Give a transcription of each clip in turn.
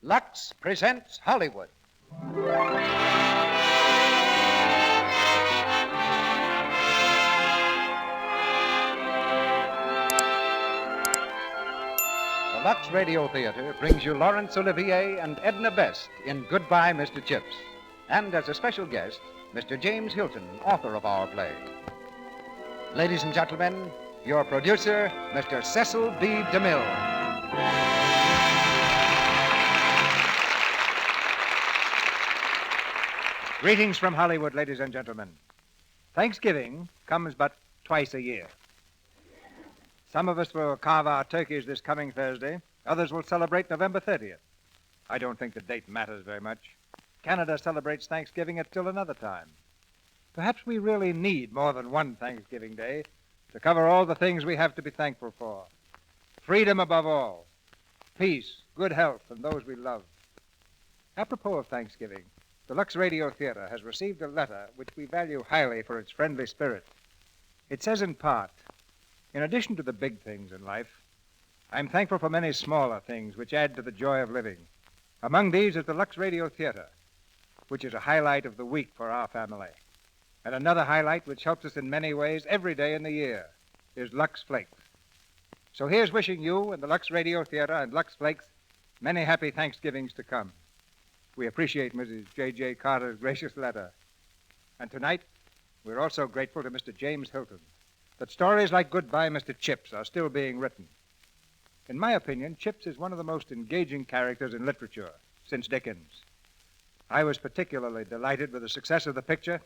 Lux presents Hollywood. The Lux Radio Theatre brings you Laurence-Olivier and Ednabest in Goodbye, Mr. Chips. And as a special guest, Mr. James Hilton, author of our play. Ladies and gentlemen, your producer, Mr. Cecil B. DeMille. Greetings from Hollywood, ladies and gentlemen. Thanksgiving comes but twice a year. Some of us will carve our turkeys this coming Thursday. Others will celebrate November 30th. I don't think the date matters very much. Canada celebrates Thanksgiving at still another time. Perhaps we really need more than one Thanksgiving Day to cover all the things we have to be thankful for. Freedom above all. Peace, good health, and those we love. Apropos of Thanksgiving, the Lux Radio Theatre has received a letter which we value highly for its friendly spirit. It says in part, in addition to the big things in life, I'm thankful for many smaller things which add to the joy of living. Among these is the Lux Radio Theatre, which is a highlight of the week for our family. And another highlight which helps us in many ways every day in the year is Lux Flakes. So here's wishing you and the Lux Radio Theatre and Lux Flakes many happy Thanksgivings to come. We appreciate Mrs. J.J. Carter's gracious letter. And tonight, we're also grateful to Mr. James Hilton that stories like Goodbye, Mr. Chips are still being written. In my opinion, Chips is one of the most engaging characters in literature since Dickens. I was particularly delighted with the success of the picture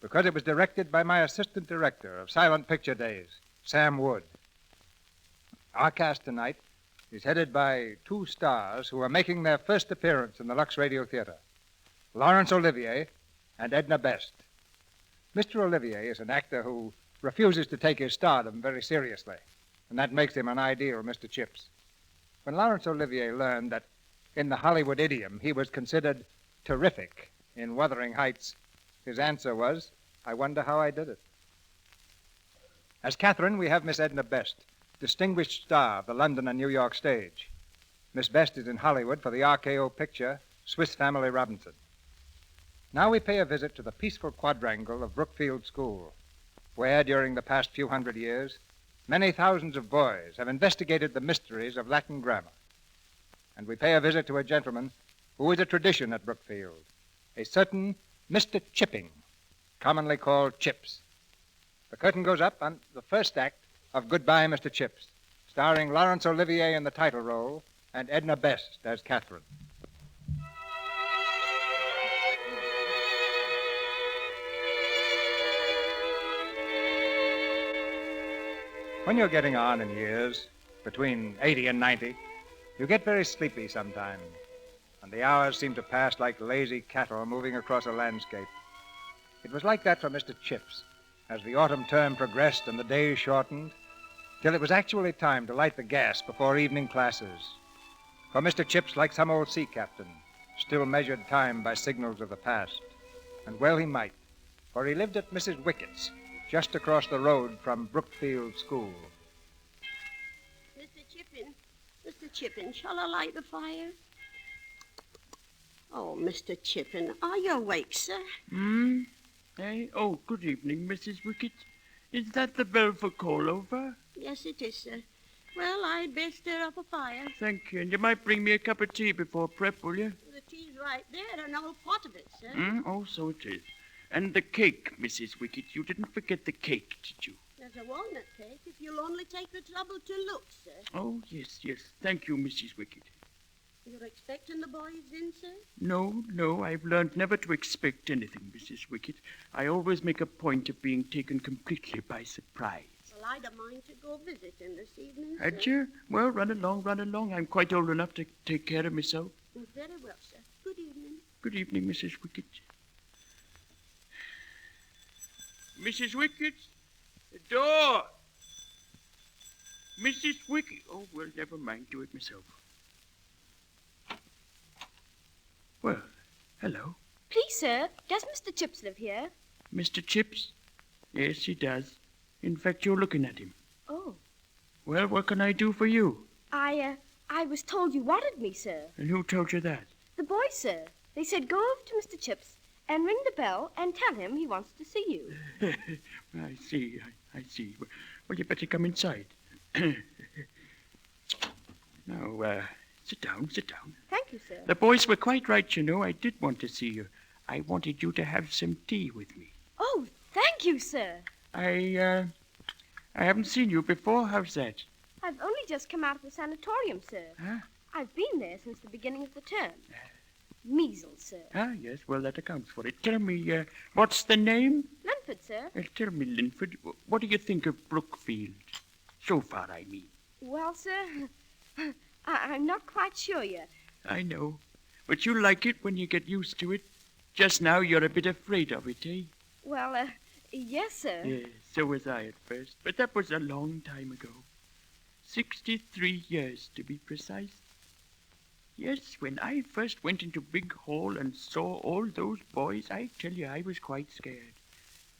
because it was directed by my assistant director of Silent Picture Days, Sam Wood. Our cast tonight is headed by two stars who are making their first appearance in the Lux Radio Theatre, Laurence-Olivier and Ednabest. Mr. Olivier is an actor who refuses to take his stardom very seriously, and that makes him an ideal Mr. Chips. When Laurence-Olivier learned that in the Hollywood idiom he was considered terrific in Wuthering Heights, his answer was, I wonder how I did it. As Catherine, we have Miss Edna Best, distinguished star of the London and New York stage. Miss Best is in Hollywood for the RKO picture, Swiss Family Robinson. Now we pay a visit to the peaceful quadrangle of Brookfield School, where during the past few hundred years, many thousands of boys have investigated the mysteries of Latin grammar. And we pay a visit to a gentleman who is a tradition at Brookfield, a certain Mr. Chipping, commonly called Chips. The curtain goes up on the first act of Goodbye, Mr. Chips, starring Laurence-Olivier in the title role and Edna Best as Catherine. When you're getting on in years, between 80 and 90, you get very sleepy sometimes, and the hours seem to pass like lazy cattle moving across a landscape. It was like that for Mr. Chips, as the autumn term progressed and the days shortened, till it was actually time to light the gas before evening classes. For Mr. Chips, like some old sea captain, still measured time by signals of the past. And well he might, for he lived at Mrs. Wickett's, just across the road from Brookfield School. Mr. Chippin, shall I light the fire? Oh, Mr. Chippin, are you awake, sir? Hey? Oh, good evening, Mrs. Wickett. Is that the bell for call-over? Yes, it is, sir. Well, I'd best stir up a fire. Thank you. And you might bring me a cup of tea before prep, will you? The tea's right there, an old pot of it, sir. Oh, so it is. And the cake, Mrs. Wickett. You didn't forget the cake, did you? There's a walnut cake, if you'll only take the trouble to look, sir. Oh, yes. Thank you, Mrs. Wickett. You're expecting the boys in, sir? No. I've learned never to expect anything, Mrs. Wickett. I always make a point of being taken completely by surprise. Well, I'd a mind to go visiting this evening, sir. Had you? Well, run along. I'm quite old enough to take care of myself. Very well, sir. Good evening. Good evening, Mrs. Wickett. Mrs. Wickett, the door. Mrs. Wickett. Oh, well, never mind. Do it myself. Well, hello. Please, sir, does Mr. Chips live here? Mr. Chips? Yes, he does. In fact, you're looking at him. Oh. Well, what can I do for you? I I was told you wanted me, sir. And who told you that? The boys, sir. They said go over to Mr. Chips and ring the bell and tell him he wants to see you. I see. Well, you better come inside. Now, sit down. Thank you, sir. The boys were quite right, you know. I did want to see you. I wanted you to have some tea with me. Oh, thank you, sir. I haven't seen you before. How's that? I've only just come out of the sanatorium, sir. Huh? I've been there since the beginning of the term. Measles, sir. Ah, yes. Well, that accounts for it. Tell me, what's the name? Linford, sir. Tell me, Linford, what do you think of Brookfield? So far, I mean. Well, sir, I'm not quite sure yet. I know. But you'll like it when you get used to it. Just now, you're a bit afraid of it, eh? Well, yes, sir. Yes, so was I at first. But that was a long time ago. 63 years, to be precise. Yes, when I first went into Big Hall and saw all those boys, I tell you, I was quite scared.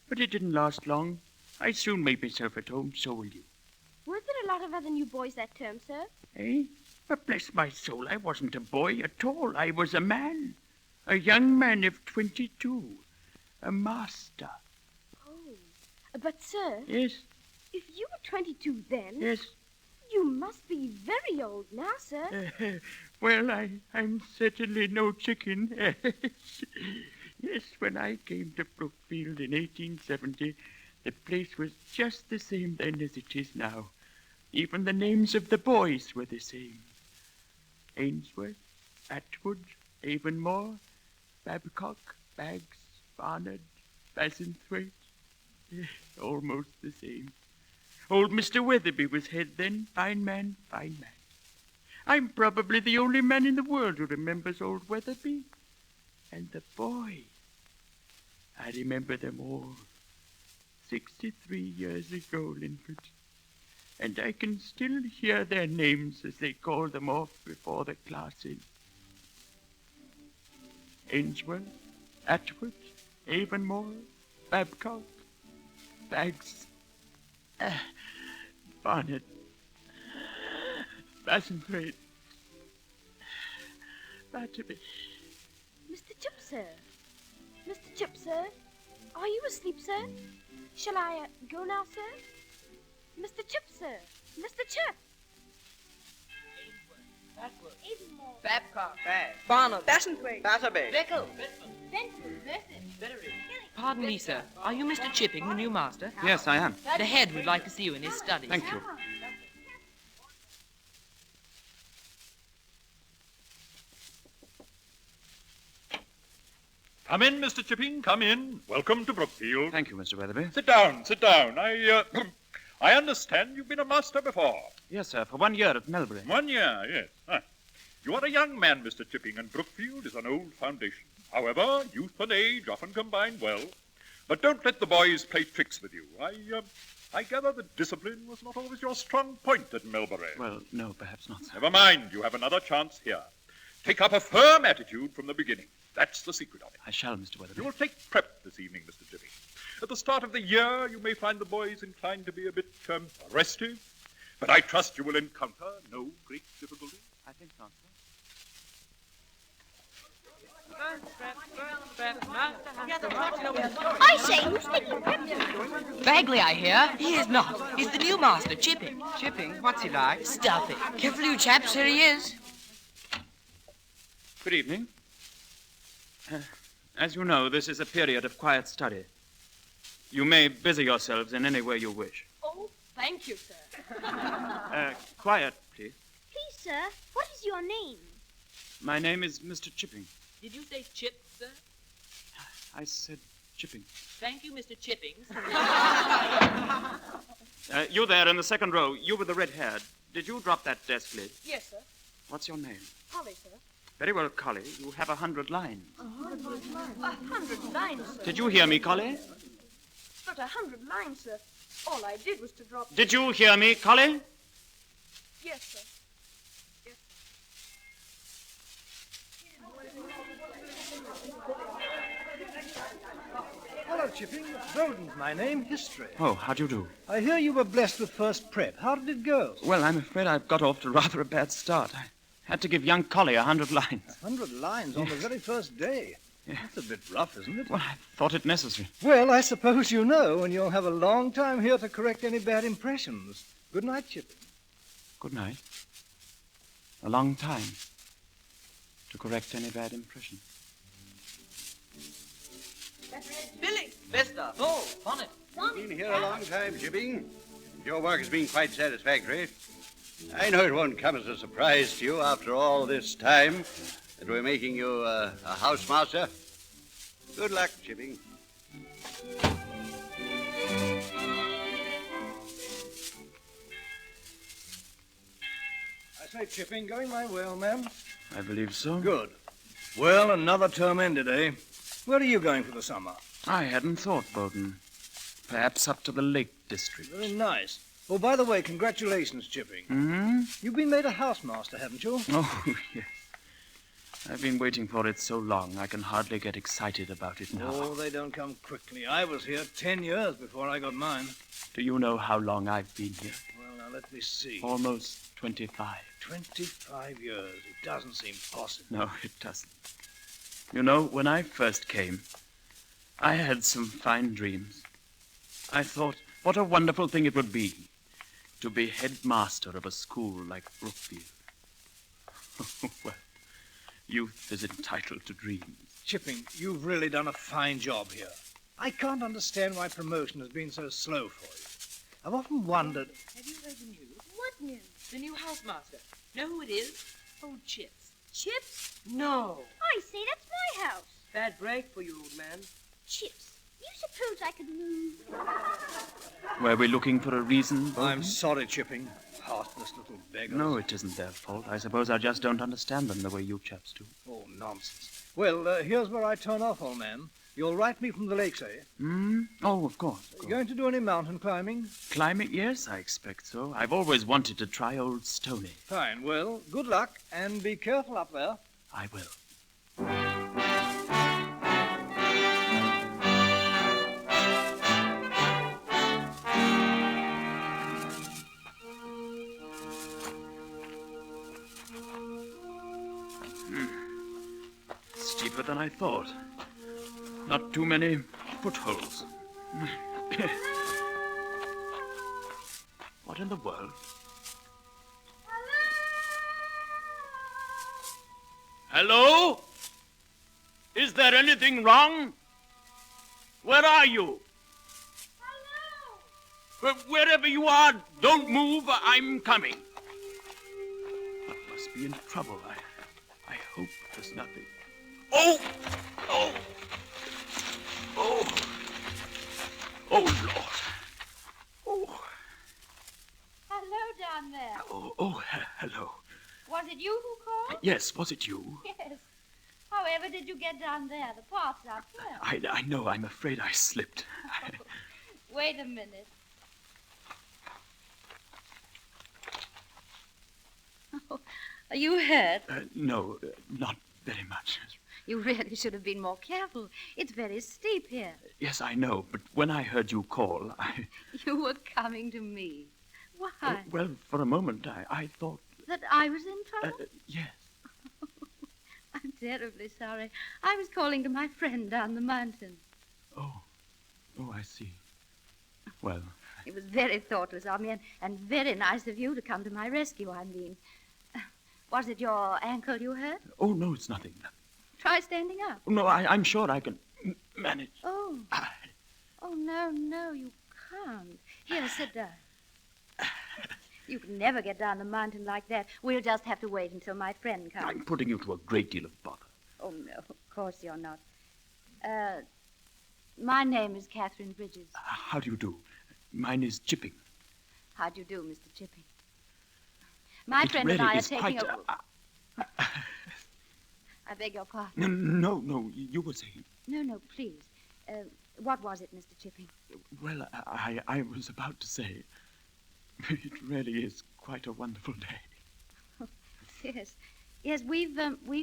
But it didn't last long. I soon made myself at home, so will you. Were there a lot of other new boys that term, sir? Eh? But bless my soul, I wasn't a boy at all. I was a man. A young man of 22. A master. Oh. But, sir, Yes, if you were 22 then, yes. you must be very old now, sir. Well, I'm certainly no chicken. Yes, when I came to Brookfield in 1870, the place was just the same then as it is now. Even the names of the boys were the same. Ainsworth, Atwood, Avonmore, Babcock, Baggs, Barnard, Bassenthwaite. Almost the same. Old Mr. Weatherby was head then. Fine man, fine man. I'm probably the only man in the world who remembers old Weatherby. And the boys. I remember them all. 63 years ago, Linford. And I can still hear their names as they call them off before the classes. Ainsworth, Atwood, Avonmore, Babcock, Baggs, Barnard, Bassenthwaite, Batterby. Mr. Chips, sir. Mr. Chips, sir. Are you asleep, sir? Shall I go now, sir? Mr. Chips, sir. Mr. Chips. Atwood, Avonmore. Babcock, Baggs, Barnard, Bassenthwaite, Batterby, Bickle, Benford. Mercer. Pardon me, sir. Are you Mr. Chipping, the new master? Yes, I am. The head would like to see you in his study. Thank you. Come in, Mr. Chipping, come in. Welcome to Brookfield. Thank you, Mr. Weatherby. Sit down, sit down. I understand you've been a master before. Yes, sir, for 1 year at Melbury. 1 year, yes. You are a young man, Mr. Chipping, and Brookfield is an old foundation. However, youth and age often combine well. But don't let the boys play tricks with you. I gather that discipline was not always your strong point at Melbury. Well, no, perhaps not, sir. Never mind, you have another chance here. Take up a firm attitude from the beginning. That's the secret of it. I shall, Mr. Weatherby. You will take prep this evening, Mr. Chipping. At the start of the year, you may find the boys inclined to be a bit restive, but I trust you will encounter no great difficulty. I think not, sir. I say, who's taking prep? Bagley, I hear. He is not. He's the new master, Chipping. Chipping. What's he like? Stuff it. Careful, you chaps. Here he is. Good evening. As you know, this is a period of quiet study. You may busy yourselves in any way you wish. Oh, thank you, sir. Quiet, please. Please, sir, what is your name? My name is Mr. Chipping. Did you say Chip, sir? I said Chipping. Thank you, Mr. Chippings. You there in the second row, you with the red hair. Did you drop that desk lid? Yes, sir. What's your name? Polly, sir. Very well, Collie. You have 100 lines. 100 lines, sir. Did you hear me, Collie? But 100 lines, sir. All I did was to drop... Did you hear me, Collie? Yes, sir. Hello, Chipping. Weldon's my name, history. Oh, how do you do? I hear you were blessed with first prep. How did it go? Well, I'm afraid I've got off to rather a bad start. I had to give young Collie 100 lines. 100 lines on the very first day. Yeah. That's a bit rough, isn't it? Well, I thought it necessary. Well, I suppose you know, and you'll have a long time here to correct any bad impressions. Good night, Chipping. Good night. A long time to correct any bad impression. Billy! Vesta! Oh, Bonnet! Been here a long time, Chipping. Your work has been quite satisfactory. I know it won't come as a surprise to you after all this time that we're making you a housemaster. Good luck, Chipping. I say, Chipping, going my way, old man? I believe so. Good. Well, another term ended, eh? Where are you going for the summer? I hadn't thought, Weldon. Perhaps up to the Lake District. Very nice. Oh, by the way, congratulations, Chipping. Hmm? You've been made a housemaster, haven't you? Oh, yes. I've been waiting for it so long, I can hardly get excited about it now. Oh, they don't come quickly. I was here 10 years before I got mine. Do you know how long I've been here? Well, now, let me see. Almost 25. 25 years. It doesn't seem possible. No, it doesn't. You know, when I first came, I had some fine dreams. I thought, what a wonderful thing it would be to be headmaster of a school like Brookfield. Well, youth is entitled to dreams. Chipping, you've really done a fine job here. I can't understand why promotion has been so slow for you. I've often wondered... Have you heard the news? What news? The new housemaster. Know who it is? Old Chips. Chips? No. I say, that's my house. Bad break for you, old man. Chips, you suppose I could move? Were we looking for a reason, Weldon? I'm sorry, Chipping. Heartless little beggars. No, it isn't their fault. I suppose I just don't understand them the way you chaps do. Oh, nonsense. Well, here's where I turn off, old man. You'll write me from the lakes, eh? Hmm? Oh, of course. You going to do any mountain climbing? Climbing? Yes, I expect so. I've always wanted to try Old Stony. Fine. Well, good luck, and be careful up there. I will. Steeper than I thought. Not too many footholds. What in the world? Hello? Is there anything wrong? Where are you? Hello? Wherever you are, don't move. I'm coming. I must be in trouble. I hope there's nothing. Oh! Oh! Oh! Oh, Lord. Oh. Hello down there. Oh, hello. Was it you who called? Yes, was it you? Yes. However did you get down there? The path's out there. I know. I'm afraid I slipped. Wait a minute. Oh, are you hurt? No, not very much. You really should have been more careful. It's very steep here. Yes, I know, but when I heard you call, You were coming to me. Why? Well, for a moment, I thought... That I was in trouble? Yes. I'm terribly sorry. I was calling to my friend down the mountain. Oh, I see. Well... It was very thoughtless of me and very nice of you to come to my rescue, I mean. Was it your ankle you hurt? Oh, no, it's nothing. Try standing up. No, I'm sure I can manage. Oh. Oh, no, you can't. Here, sit down. You can never get down the mountain like that. We'll just have to wait until my friend comes. I'm putting you to a great deal of bother. Oh, no, of course you're not. My name is Catherine Bridges. How do you do? Mine is Chipping. How do you do, Mr. Chipping? My It friend really and I are is taking quite I beg your pardon. No, you were saying... No, please. What was it, Mr. Chipping? Well, I was about to say, it really is quite a wonderful day. Yes, we've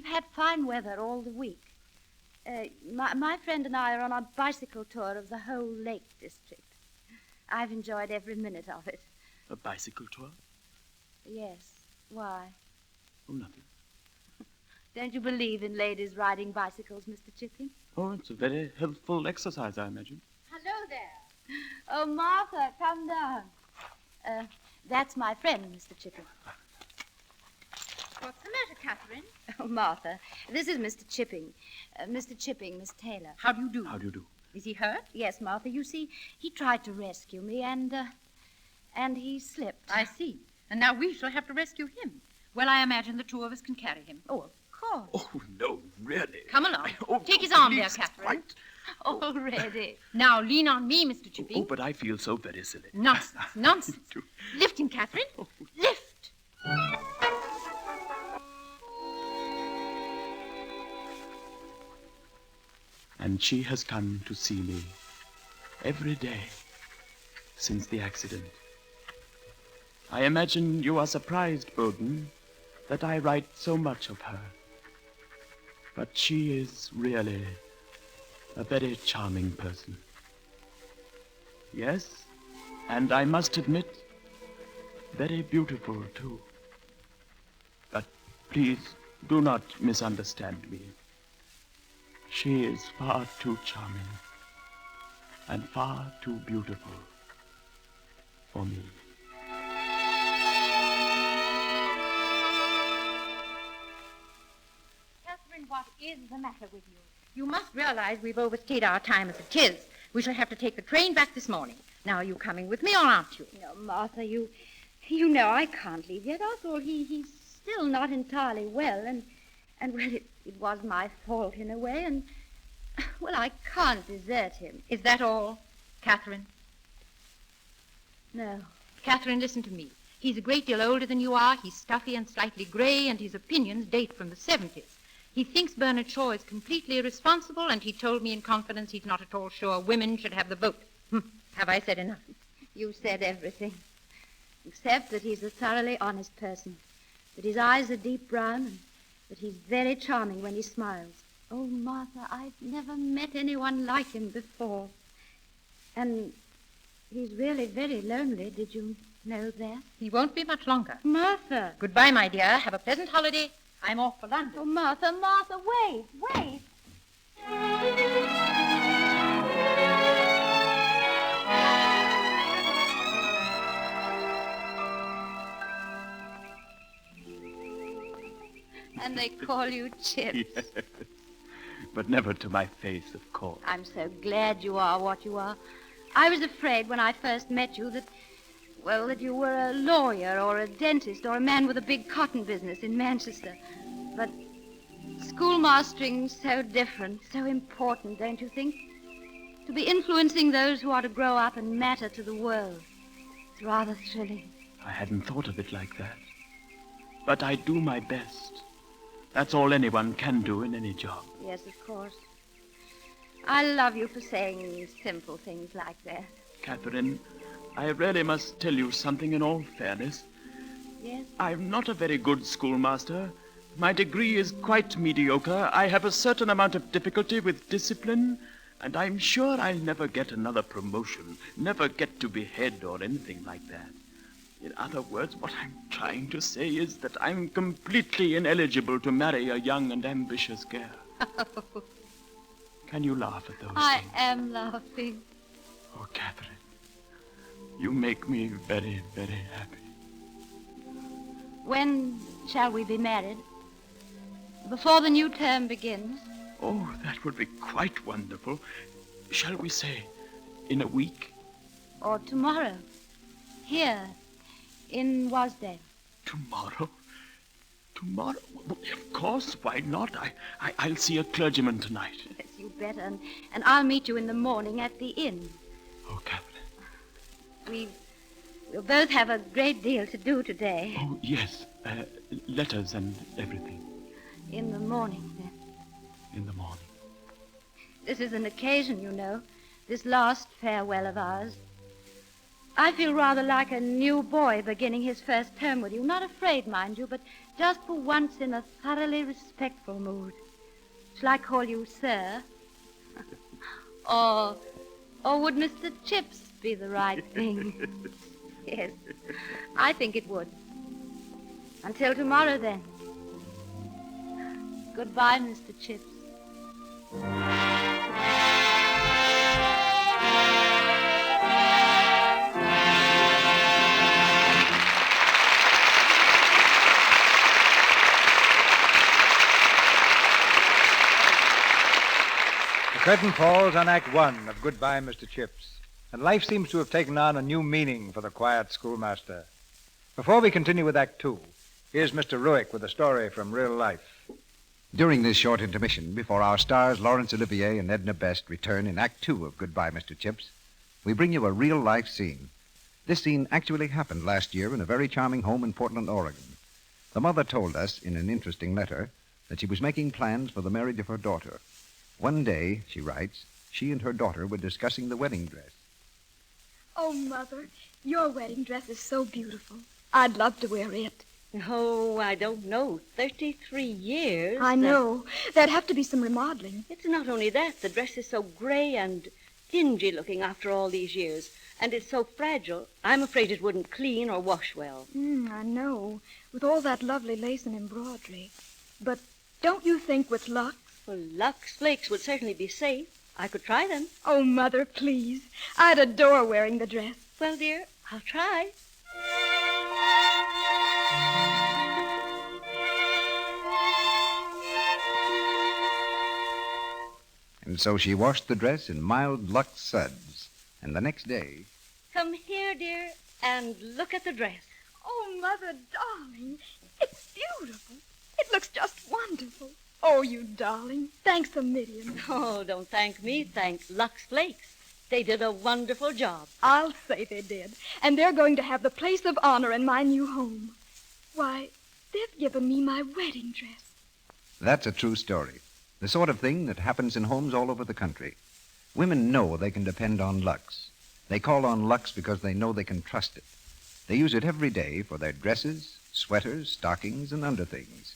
had fine weather all the week. My friend and I are on a bicycle tour of the whole Lake District. I've enjoyed every minute of it. A bicycle tour? Yes. Why? Oh, nothing. Don't you believe in ladies riding bicycles, Mr. Chipping? Oh, it's a very healthful exercise, I imagine. Hello there. Oh, Martha, come down. That's my friend, Mr. Chipping. What's the matter, Catherine? Oh, Martha, this is Mr. Chipping. Mr. Chipping, Miss Taylor. How do you do? How do you do? Is he hurt? Yes, Martha. You see, he tried to rescue me, and he slipped. I see. And now we shall have to rescue him. Well, I imagine the two of us can carry him. Oh, of course. Oh, no, really. Come along. Take his no, arm please, there, Catherine. Right. Already. Now lean on me, Mr. Chipping. Oh, but I feel so very silly. Nonsense, nonsense. Lift him, Catherine. Lift. And she has come to see me every day since the accident. I imagine you are surprised, Weldon, that I write so much of her. But she is really a very charming person. Yes, and I must admit, very beautiful too. But please do not misunderstand me. She is far too charming and far too beautiful for me. Catherine, what is the matter with you? You must realize we've overstayed our time as it is. We shall have to take the train back this morning. Now, are you coming with me or aren't you? No, Martha, you know I can't leave yet. After all, he's still not entirely well, and well, it was my fault in a way, and, well, I can't desert him. Is that all, Catherine? No. Catherine, listen to me. He's a great deal older than you are. He's stuffy and slightly gray, and his opinions date from the 70s. He thinks Bernard Shaw is completely irresponsible, and he told me in confidence he's not at all sure women should have the vote. Have I said enough? You've said everything, except that he's a thoroughly honest person, that his eyes are deep brown, and that he's very charming when he smiles. Oh, Martha, I've never met anyone like him before. And he's really very lonely. Did you know that? He won't be much longer. Martha! Goodbye, my dear. Have a pleasant holiday. I'm off for London. Oh, Martha, wait. And they call you Chips. Yes. But never to my face, of course. I'm so glad you are what you are. I was afraid when I first met you that you were a lawyer or a dentist or a man with a big cotton business in Manchester. But schoolmastering's so different, so important, don't you think? To be influencing those who are to grow up and matter to the world. It's rather thrilling. I hadn't thought of it like that. But I do my best. That's all anyone can do in any job. Yes, of course. I love you for saying simple things like that. Catherine, I really must tell you something in all fairness. Yes? I'm not a very good schoolmaster. My degree is quite mediocre. I have a certain amount of difficulty with discipline, and I'm sure I'll never get another promotion, never get to be head or anything like that. In other words, what I'm trying to say is that I'm completely ineligible to marry a young and ambitious girl. Can you laugh at those I things? am laughing. Oh, Catherine, you make me very, very happy. When shall we be married? Before the new term begins? Oh, that would be quite wonderful. Shall we say in a week? Or tomorrow? Here, in Wasdale. Tomorrow? Tomorrow? Well, of course, why not? I'll see a clergyman tonight. Yes, you'd better. And I'll meet you in the morning at the inn. Oh, Catherine. We'll both have a great deal to do today. Oh, yes. Letters and everything. In the morning, then. In the morning. This is an occasion, you know. This last farewell of ours. I feel rather like a new boy beginning his first term with you. Not afraid, mind you, but just for once in a thoroughly respectful mood. Shall I call you sir? or would Mr. Chips be the right thing? Yes, I think it would. Until tomorrow, then. Goodbye, Mr. Chips. The curtain falls on Act 1 of Goodbye, Mr. Chips, and life seems to have taken on a new meaning for the quiet schoolmaster. Before we continue with Act 2, here's Mr. Ruick with a story from real life. During this short intermission, before our stars Laurence Olivier and ednabest return in Act 2 of Goodbye, Mr. Chips, we bring you a real-life scene. This scene actually happened last year in a very charming home in Portland, Oregon. The mother told us in an interesting letter that she was making plans for the marriage of her daughter. One day, she writes, she and her daughter were discussing the wedding dress. Oh, Mother, your wedding dress is so beautiful. I'd love to wear it. Oh, I don't know. 33 years. I know. There'd have to be some remodeling. It's not only that. The dress is so gray and dingy looking after all these years. And it's so fragile, I'm afraid it wouldn't clean or wash well. I know. With all that lovely lace and embroidery. But don't you think with Lux? Well, Lux flakes would certainly be safe. I could try them. Oh, Mother, please. I'd adore wearing the dress. Well, dear, I'll try. And so she washed the dress in mild Lux suds. And the next day... Come here, dear, and look at the dress. Oh, Mother, darling, it's beautiful. It looks just wonderful. Oh, you darling. Thanks a million. Oh, don't thank me. Thank Lux Flakes. They did a wonderful job. I'll say they did. And they're going to have the place of honor in my new home. Why, they've given me my wedding dress. That's a true story. The sort of thing that happens in homes all over the country. Women know they can depend on Lux. They call on Lux because they know they can trust it. They use it every day for their dresses, sweaters, stockings, and underthings.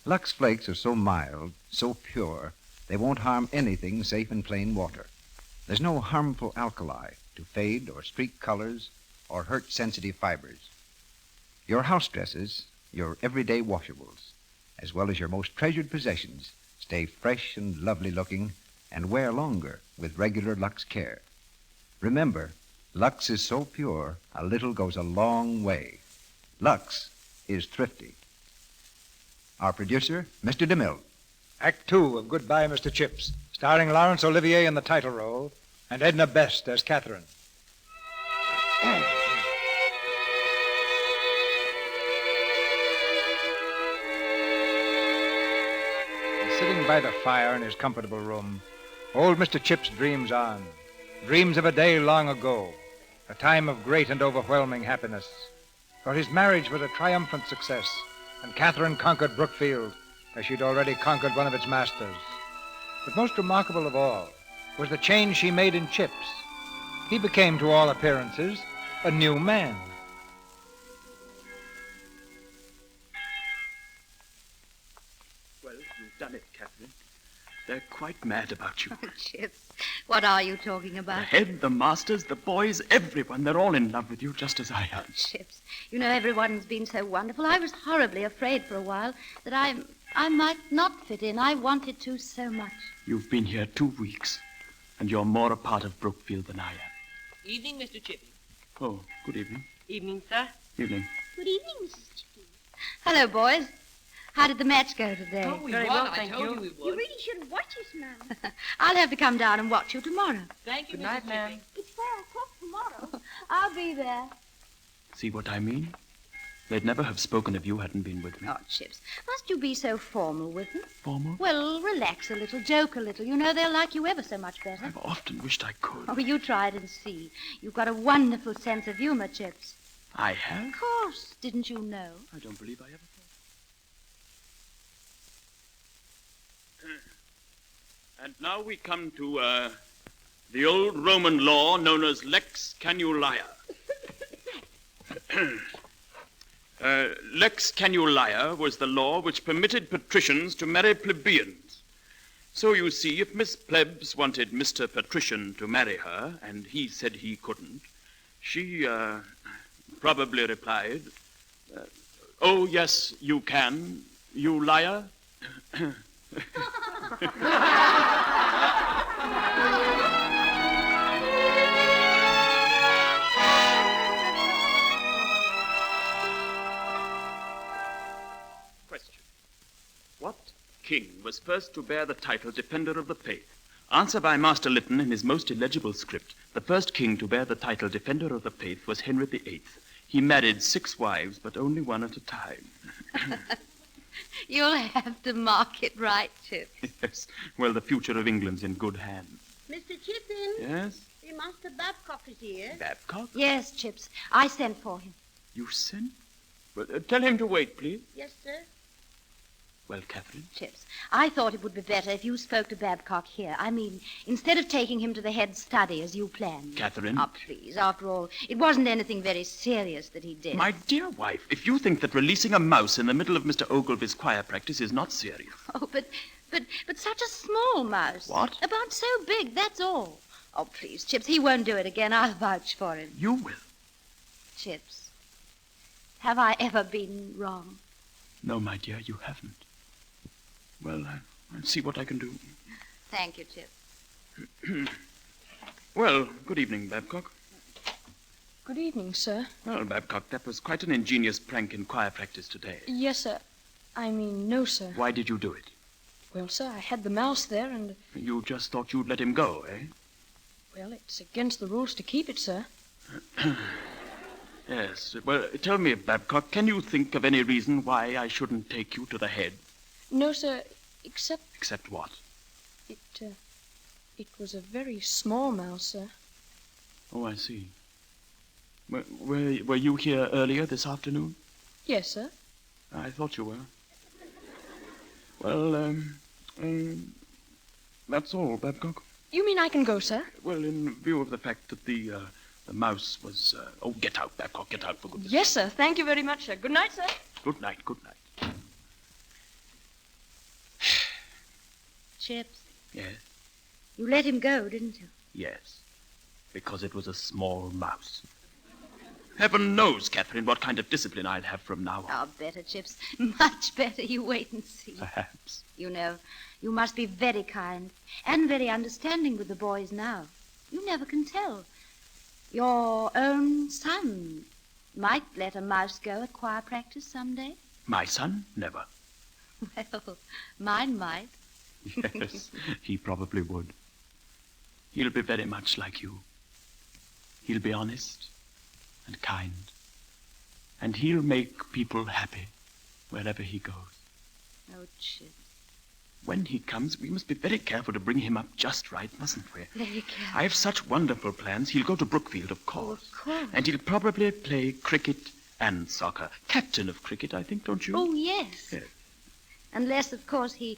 Lux Flakes are so mild, so pure, they won't harm anything safe in plain water. There's no harmful alkali to fade or streak colors or hurt sensitive fibers. Your house dresses, your everyday washables, as well as your most treasured possessions, stay fresh and lovely looking and wear longer with regular Lux care. Remember, Lux is so pure, a little goes a long way. Lux is thrifty. Our producer, Mr. DeMille. Act 2 of Goodbye, Mr. Chips, starring Laurence Olivier in the title role and ednabest as Catherine. Sitting by the fire in his comfortable room, old Mr. Chips dreams on. Dreams of a day long ago, a time of great and overwhelming happiness. For his marriage was a triumphant success, and Catherine conquered Brookfield, as she'd already conquered one of its masters. But most remarkable of all was the change she made in Chips. He became, to all appearances, a new man. Well, you've done it, Catherine. They're quite mad about you. Oh, Chips, what are you talking The about? head, the masters, the boys, everyone, they're all in love with you, just as I am. Chips, you know, everyone's been so wonderful. I was horribly afraid for a while that I might not fit in. I wanted to so much. You've been here 2 weeks, and you're more a part of Brookfield than I am. Evening, Mr. Chippy. Oh, good evening. Evening, sir. Evening. Good evening, Mrs. Chippy. Hello, boys. How did the match go today? Oh, we won. I told you we would. You really should watch us, ma'am. I'll have to come down and watch you tomorrow. Thank you, Good Mrs. night, Chippy. ma'am. It's 4 o'clock tomorrow. I'll be there. See what I mean? They'd never have spoken if you hadn't been with me. Oh, Chips, must you be so formal with them? Formal? Well, relax a little, joke a little. You know they'll like you ever so much better. I've often wished I could. Oh, you try it and see. You've got a wonderful sense of humor, Chips. I have? Of course. Didn't you know? I don't believe I ever thought. And now we come to, the old Roman law known as lex canulia. Lex canulia was the law which permitted patricians to marry plebeians. So you see, if Miss Plebs wanted Mr. Patrician to marry her, and he said he couldn't, she probably replied, oh, yes, you can, you liar. Question. What king was first to bear the title Defender of the Faith? Answer by Master Lytton in his most illegible script. The first king to bear the title Defender of the Faith was Henry VIII. He married 6 wives, but only one at a time. You'll have to mark it right, Chips. Yes. Well, the future of England's in good hands. Mr. Chippin? Yes? The Master Babcock is here. Babcock? Yes, Chips. I sent for him. You sent? Well, tell him to wait, please. Yes, sir. Well, Catherine? Chips, I thought it would be better if you spoke to Babcock here. I mean, instead of taking him to the head study as you planned. Catherine? Oh, please. After all, it wasn't anything very serious that he did. My dear wife, if you think that releasing a mouse in the middle of Mr. Ogilvy's choir practice is not serious. Oh, but such a small mouse. What? About so big, that's all. Oh, please, Chips, he won't do it again. I'll vouch for him. You will. Chips, have I ever been wrong? No, my dear, you haven't. Well, I'll see what I can do. Thank you, Chips. Well, good evening, Babcock. Good evening, sir. Well, Babcock, that was quite an ingenious prank in choir practice today. Yes, sir. I mean, no, sir. Why did you do it? Well, sir, I had the mouse there and... You just thought you'd let him go, eh? Well, it's against the rules to keep it, sir. Yes. Well, tell me, Babcock, can you think of any reason why I shouldn't take you to the head? No, sir, except... Except what? It was a very small mouse, sir. Oh, I see. Were you here earlier this afternoon? Yes, sir. I thought you were. Well, that's all, Babcock. You mean I can go, sir? Well, in view of the fact that the mouse was... Oh, get out, Babcock, get out, for goodness sake. Yes, sir. Thank you very much, sir. Good night, sir. Good night, good night. Chips, Yes? you let him go, didn't you? Yes. Because it was a small mouse. Heaven knows, Catherine, what kind of discipline I'll have from now on. Oh, better, Chips. Much better. You wait and see. Perhaps. You know, you must be very kind and very understanding with the boys now. You never can tell. Your own son might let a mouse go at choir practice someday. My son? Never. Well, mine might. Yes, he probably would. He'll be very much like you. He'll be honest and kind. And he'll make people happy wherever he goes. Oh, Chips. When he comes, we must be very careful to bring him up just right, mustn't we? Very careful. I have such wonderful plans. He'll go to Brookfield, of course. Oh, of course. And he'll probably play cricket and soccer. Captain of cricket, I think, don't you? Oh, yes. Yes. Unless, of course, he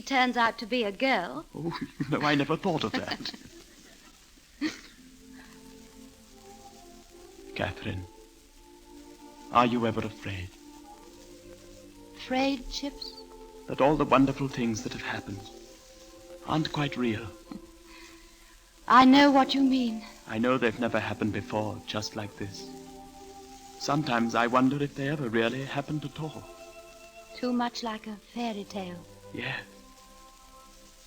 turns out to be a girl. Oh, no, I never thought of that. Catherine, are you ever afraid Afraid, Chips? that all the wonderful things that have happened aren't quite real? I know what you mean. I know they've never happened before, just like this. Sometimes I wonder if they ever really happened at all. Too much like a fairy tale. Yes.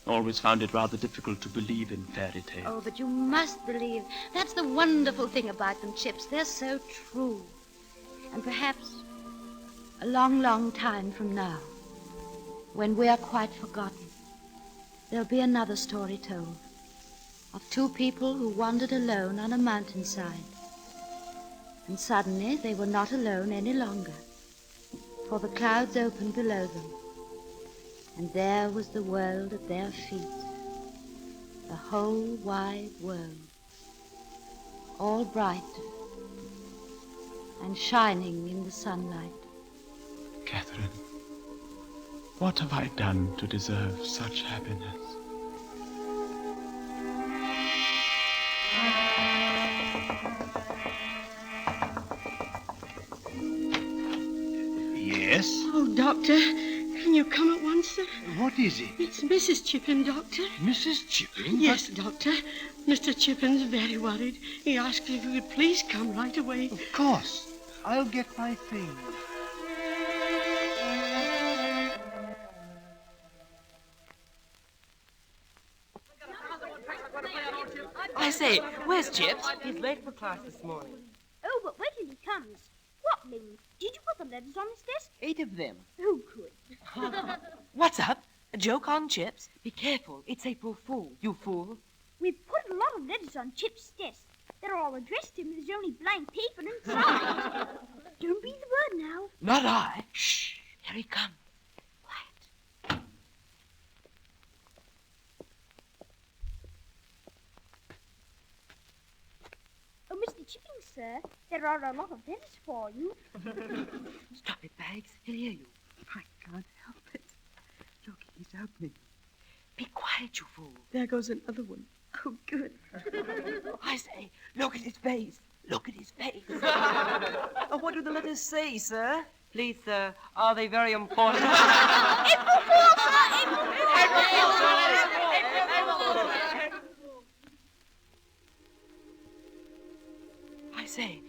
Always found it rather difficult to believe in fairy tales. Oh, but you must believe. That's the wonderful thing about them, Chips. They're so true. And perhaps a long, long time from now, when we're quite forgotten, there'll be another story told of 2 people who wandered alone on a mountainside. And suddenly they were not alone any longer, for the clouds opened below them. And there was the world at their feet, the whole wide world, all bright and shining in the sunlight. Catherine, what have I done to deserve such happiness? Yes? Oh, Doctor, can you come at once, sir? What is it? It's Mrs. Chippin, Doctor. Mrs. Chippin? Yes, Doctor. Mr. Chippin's very worried. He asked if you would please come right away. Of course. I'll get my things. I say, where's Chips? He's late for class this morning. Oh, but wait till he comes. What, Ling? Did you put the letters on his desk? 8 of them. Who could? What's up? A joke on Chips? Be careful. It's April Fool, you fool. We've put a lot of letters on Chip's desk. They're all addressed to him. There's only blank paper inside. Don't breathe the word now. Not I. Shh. Here he comes. Oh, Mr. Chipping, sir, there are a lot of letters for you. Stop it, Bags. He'll hear you. I can't help it. Look, he's opening. Be quiet, you fool. There goes another one. Oh, good. I say, look at his face. Look at his face. What do the letters say, sir? Please, sir, are they very important? April Fool, sir! April Fool! I say,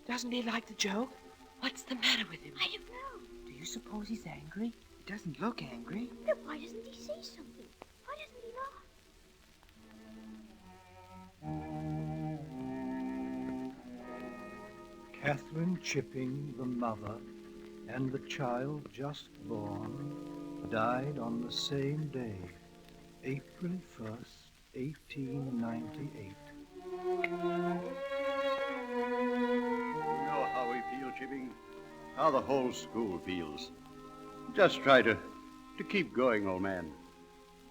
doesn't he like the joke? What's the matter with him? I don't know. Do you suppose he's angry? He doesn't look angry. Then why doesn't he say something? Why doesn't he laugh? Catherine Chipping, the mother, and the child just born, died on the same day, April 1st, 1898. You know how we feel, Chipping. How the whole school feels. Just try to keep going, old man.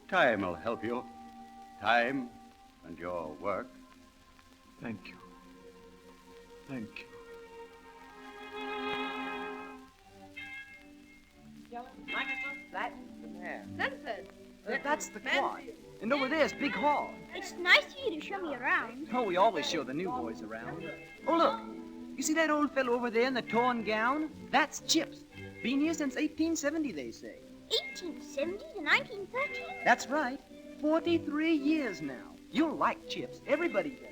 Time will help you. Time and your work. Thank you. Thank you. Stanford. That's the quad. And over there's Big Hall. It's nice of you to show me around. Oh, we always show the new boys around. Oh, look. You see that old fellow over there in the torn gown? That's Chips. Been here since 1870, they say. 1870 to 1913? That's right. 43 years now. You'll like Chips. Everybody does.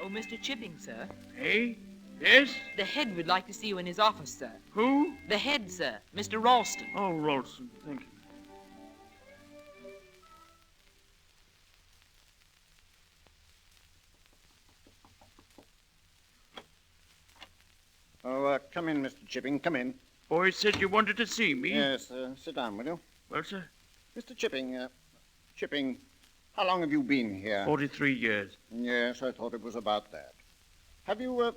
Oh, Mr. Chipping, sir. Hey? Yes? The head would like to see you in his office, sir. Who? The head, sir. Mr. Ralston. Oh, Ralston. Thank you. Oh, come in, Mr. Chipping, come in. Boy said you wanted to see me. Yes, sit down, will you? Well, sir? Mr. Chipping, how long have you been here? 43 years. Yes, I thought it was about that. Have you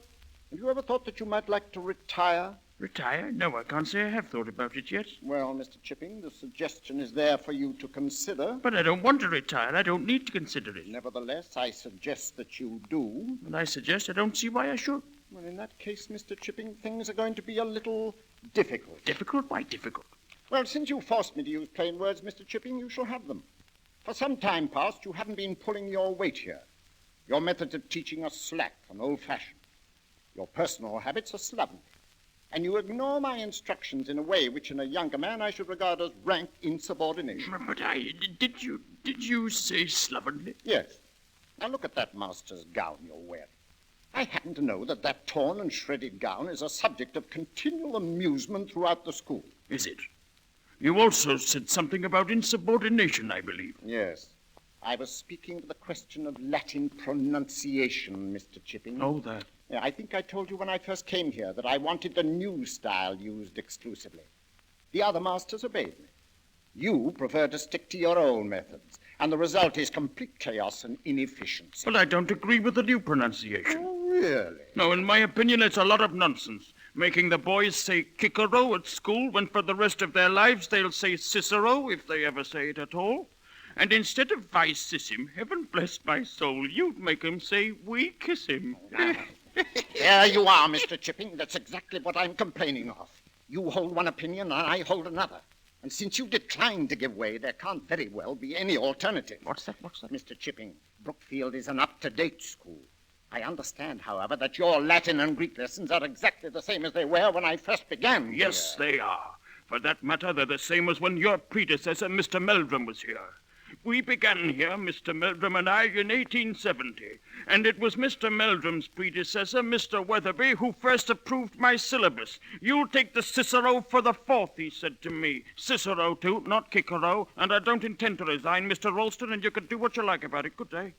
ever thought that you might like to retire? Retire? No, I can't say I have thought about it yet. Well, Mr. Chipping, the suggestion is there for you to consider. But I don't want to retire. I don't need to consider it. Nevertheless, I suggest that you do. And I suggest I don't see why I should. Well, in that case, Mr. Chipping, things are going to be a little difficult. Difficult? Why difficult? Well, since you forced me to use plain words, Mr. Chipping, you shall have them. For some time past, you haven't been pulling your weight here. Your methods of teaching are slack and old-fashioned. Your personal habits are slovenly. And you ignore my instructions in a way which in a younger man I should regard as rank insubordination. But did you say slovenly? Yes. Now look at that master's gown you're wearing. I happen to know that that torn and shredded gown is a subject of continual amusement throughout the school. Is it? You also said something about insubordination, I believe. Yes. I was speaking of the question of Latin pronunciation, Mr. Chipping. Oh, that. Yeah, I think I told you when I first came here that I wanted the new style used exclusively. The other masters obeyed me. You prefer to stick to your old methods, and the result is complete chaos and inefficiency. But I don't agree with the new pronunciation. Oh, really? No, in my opinion, it's a lot of nonsense. Making the boys say Kikero at school when for the rest of their lives they'll say Cicero, if they ever say it at all. And instead of I sis him, heaven bless my soul, you'd make 'em say we kiss him. Here you are, Mr. Chipping. That's exactly what I'm complaining of. You hold one opinion and I hold another. And since you declined to give way, there can't very well be any alternative. What's that? Mr. Chipping, Brookfield is an up-to-date school. I understand, however, that your Latin and Greek lessons are exactly the same as they were when I first began. Yes, they are. For that matter, they're the same as when your predecessor, Mr. Meldrum, was here. We began here, Mr. Meldrum and I, in 1870, and it was Mr. Meldrum's predecessor, Mr. Weatherby, who first approved my syllabus. You'll take the Cicero for the 4th, he said to me. Cicero, too, not Cicero, and I don't intend to resign, Mr. Ralston, and you can do what you like about it. Good day.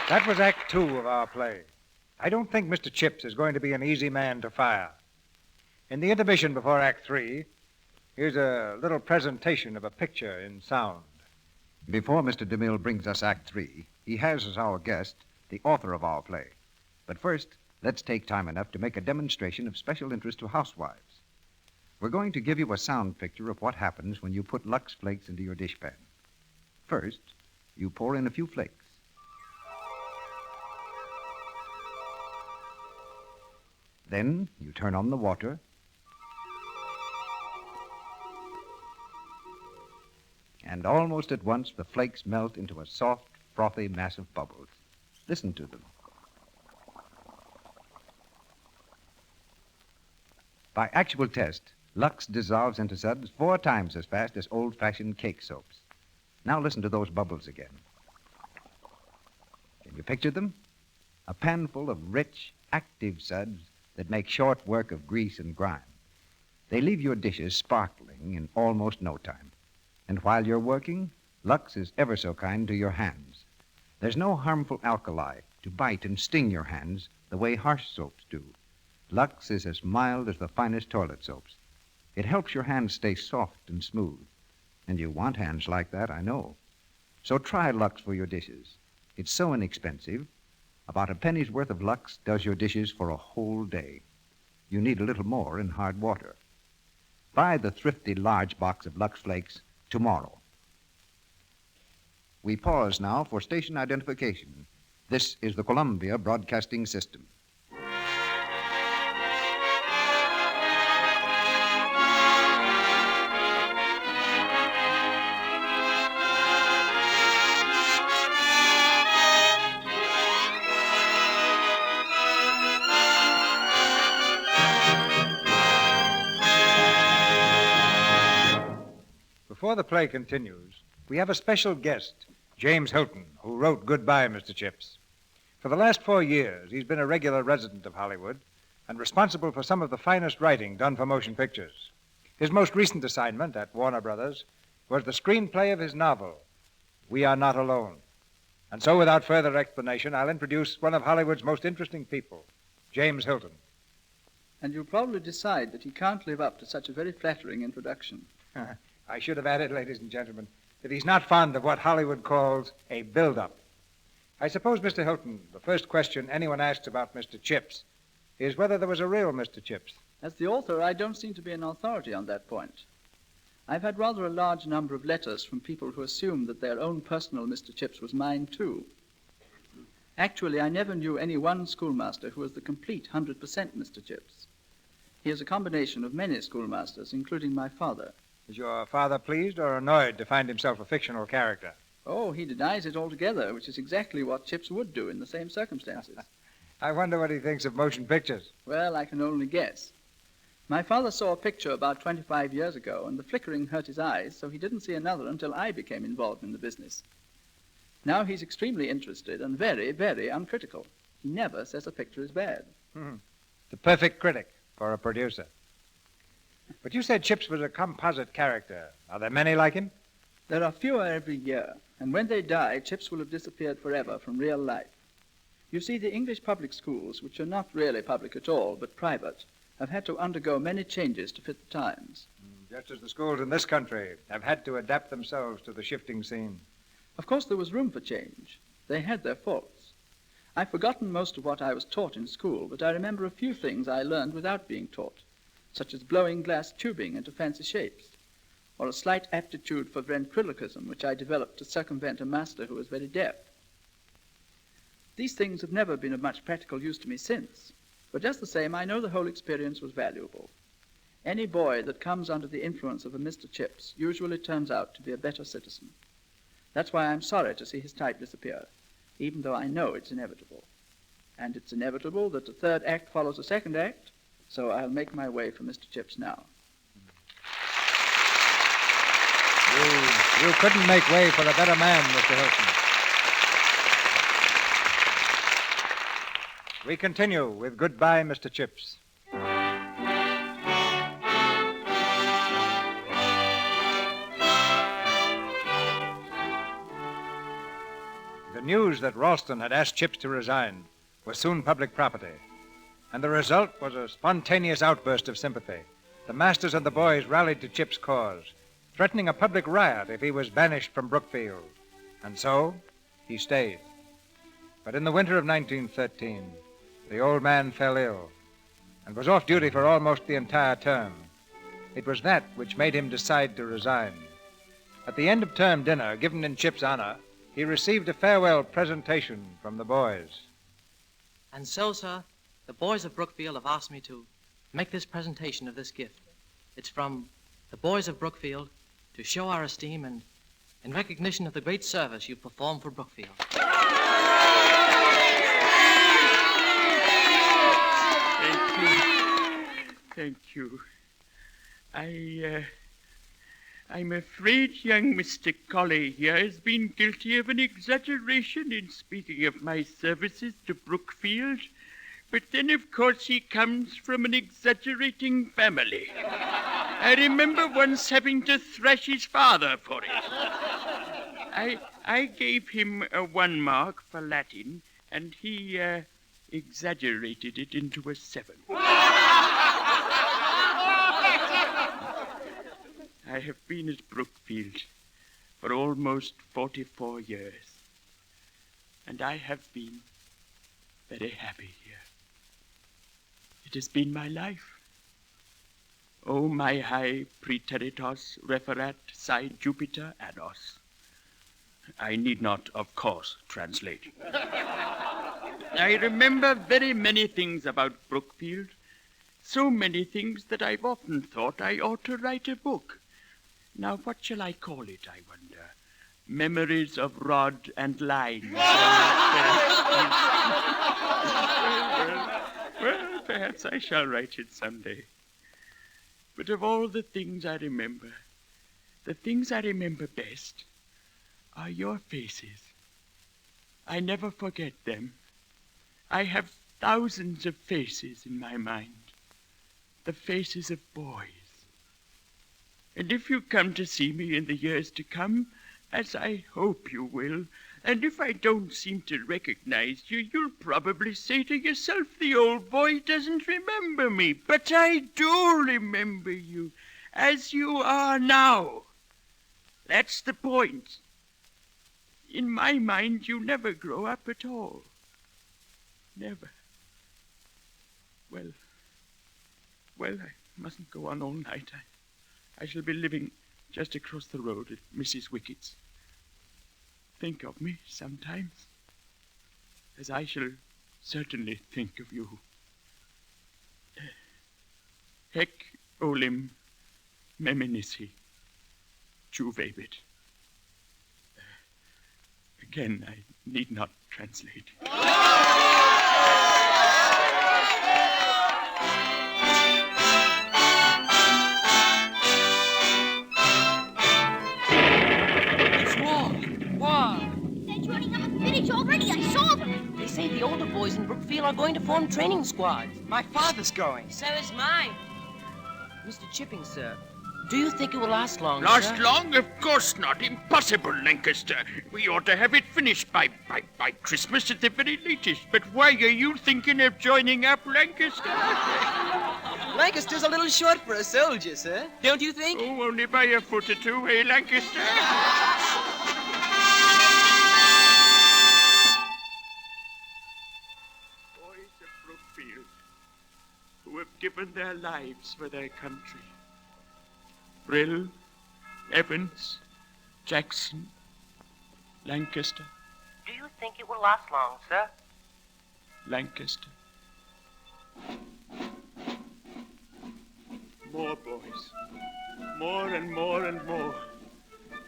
That was Act 2 of our play. I don't think Mr. Chips is going to be an easy man to fire. In the intermission before Act 3, here's a little presentation of a picture in sound. Before Mr. DeMille brings us Act 3, he has as our guest the author of our play. But first, let's take time enough to make a demonstration of special interest to housewives. We're going to give you a sound picture of what happens when you put Lux flakes into your dishpan. First, you pour in a few flakes. Then you turn on the water. And almost at once, the flakes melt into a soft, frothy mass of bubbles. Listen to them. By actual test, Lux dissolves into suds 4 times as fast as old-fashioned cake soaps. Now listen to those bubbles again. Can you picture them? A panful of rich, active suds that make short work of grease and grime. They leave your dishes sparkling in almost no time. And while you're working, Lux is ever so kind to your hands. There's no harmful alkali to bite and sting your hands the way harsh soaps do. Lux is as mild as the finest toilet soaps. It helps your hands stay soft and smooth. And you want hands like that, I know. So try Lux for your dishes. It's so inexpensive. About a penny's worth of Lux does your dishes for a whole day. You need a little more in hard water. Buy the thrifty large box of Lux Flakes tomorrow. We pause now for station identification. This is the Columbia Broadcasting System. Before the play continues, we have a special guest, James Hilton, who wrote Goodbye, Mr. Chips. For the last 4 years, he's been a regular resident of Hollywood and responsible for some of the finest writing done for motion pictures. His most recent assignment at Warner Brothers was the screenplay of his novel, We Are Not Alone. And so, without further explanation, I'll introduce one of Hollywood's most interesting people, James Hilton. And you'll probably decide that he can't live up to such a very flattering introduction. I should have added, ladies and gentlemen, that he's not fond of what Hollywood calls a build-up. I suppose, Mr. Hilton, the first question anyone asks about Mr. Chips is whether there was a real Mr. Chips. As the author, I don't seem to be an authority on that point. I've had rather a large number of letters from people who assumed that their own personal Mr. Chips was mine, too. Actually, I never knew any one schoolmaster who was the complete 100% Mr. Chips. He is a combination of many schoolmasters, including my father. Is your father pleased or annoyed to find himself a fictional character? Oh, he denies it altogether, which is exactly what Chips would do in the same circumstances. I wonder what he thinks of motion pictures. Well, I can only guess. My father saw a picture about 25 years ago, and the flickering hurt his eyes, so he didn't see another until I became involved in the business. Now he's extremely interested and very, very uncritical. He never says a picture is bad. The perfect critic for a producer. But you said Chips was a composite character. Are there many like him? There are fewer every year, and when they die, Chips will have disappeared forever from real life. You see, the English public schools, which are not really public at all, but private, have had to undergo many changes to fit the times. Just as the schools in this country have had to adapt themselves to the shifting scene. Of course, there was room for change. They had their faults. I've forgotten most of what I was taught in school, but I remember a few things I learned without being taught, such as blowing glass tubing into fancy shapes, or a slight aptitude for ventriloquism, which I developed to circumvent a master who was very deaf. These things have never been of much practical use to me since, but just the same, I know the whole experience was valuable. Any boy that comes under the influence of a Mr. Chips usually turns out to be a better citizen. That's why I'm sorry to see his type disappear, even though I know it's inevitable. And it's inevitable that the third act follows the second act, so I'll make my way for Mr. Chips now. You couldn't make way for a better man, Mr. Hilton. We continue with Goodbye, Mr. Chips. The news that Ralston had asked Chips to resign was soon public property, and the result was a spontaneous outburst of sympathy. The masters and the boys rallied to Chips' cause, threatening a public riot if he was banished from Brookfield. And so, he stayed. But in the winter of 1913, the old man fell ill and was off duty for almost the entire term. It was that which made him decide to resign. At the end of term dinner, given in Chip's honor, he received a farewell presentation from the boys. And so, sir, the boys of Brookfield have asked me to make this presentation of this gift. It's from the boys of Brookfield to show our esteem and in recognition of the great service you've performed for Brookfield. Thank you. I'm afraid young Mr. Colley here has been guilty of an exaggeration in speaking of my services to Brookfield. But then, of course, he comes from an exaggerating family. I remember once having to thrash his father for it. I gave him a 1 mark for Latin, and he exaggerated it into a 7. I have been at Brookfield for almost 44 years, and I have been very happy here. It has been my life. O my high praeteritos referat si Jupiter annos. I need not, of course, translate. I remember very many things about Brookfield, so many things that I've often thought I ought to write a book. Now, what shall I call it, I wonder? Memories of Rod and Line. Well, perhaps I shall write it someday. But of all the things I remember, the things I remember best are your faces. I never forget them. I have thousands of faces in my mind, the faces of boys. And if you come to see me in the years to come, as I hope you will, and if I don't seem to recognize you, you'll probably say to yourself, the old boy doesn't remember me. But I do remember you, as you are now. That's the point. In my mind, you never grow up at all. Never. Well, I mustn't go on all night. I shall be living just across the road at Mrs. Wickett's. Think of me sometimes, as I shall certainly think of you. Hec olim meminisi juvabit. Again, I need not translate. Already, I saw them. They say the older boys in Brookfield are going to form training squads. My father's going. So is mine. Mr. Chipping, sir, do you think it will last long, Last sir? long? Of course not. Impossible, Lancaster. We ought to have it finished by Christmas at the very latest. But why are you thinking of joining up, Lancaster? Lancaster's a little short for a soldier, sir. Don't you think? Oh, only by a foot or two, eh, Lancaster? Who have given their lives for their country. Brill, Evans, Jackson, Lancaster. Do you think it will last long, sir? Lancaster. More boys. More and more and more.